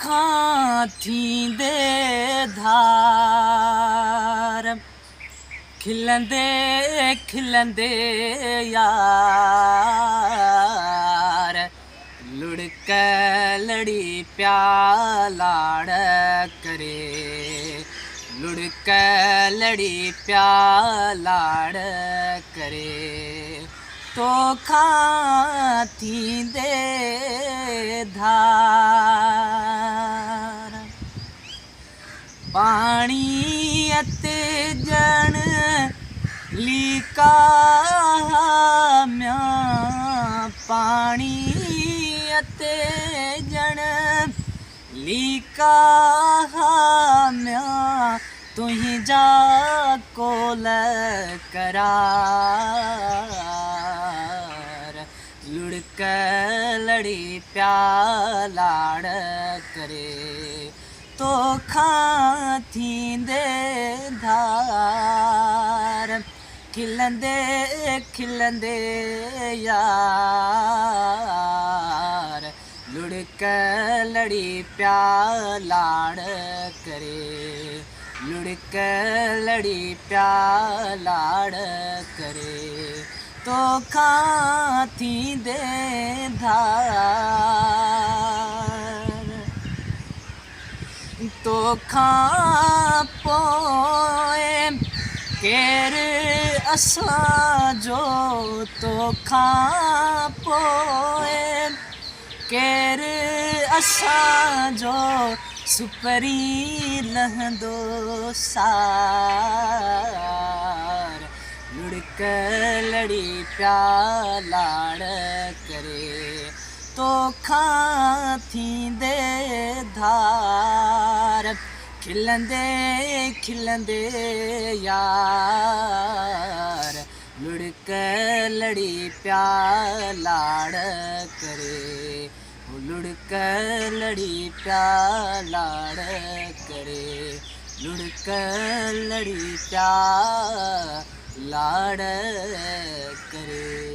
अखां थींदे धार खिलंदे खिलंदे यार लुढ़क लड़ी प्या लाड़ करे लुढ़क लड़ी प्या लाड़ करे तो खां थींदे धार पानी अते जण लीका म्या पानी अते जण लीका म्या तुही जा कोल करार लुढ़क लड़ी प्या लाड़ करे तो खां थींदे धार खिलंदे खिलंदे यार लुढ़क लड़ी प्या लाड़ करे लुढ़क लड़ी प्या लाड़ करे तो खां थींदे धार तो खां पोइ केर असां जो तो खां पोइ केर असां जो सुपरी लहंदो सार लुढ़क लड़ी प्या लाड़ करे तो खां थींदे धार खिलंदे खिलंदे यार लुढ़क लड़ी प्या लाड़ करे लुढ़क लड़ी प्या लाड़ करे लुढ़क लड़ी प्या लाड़ करे।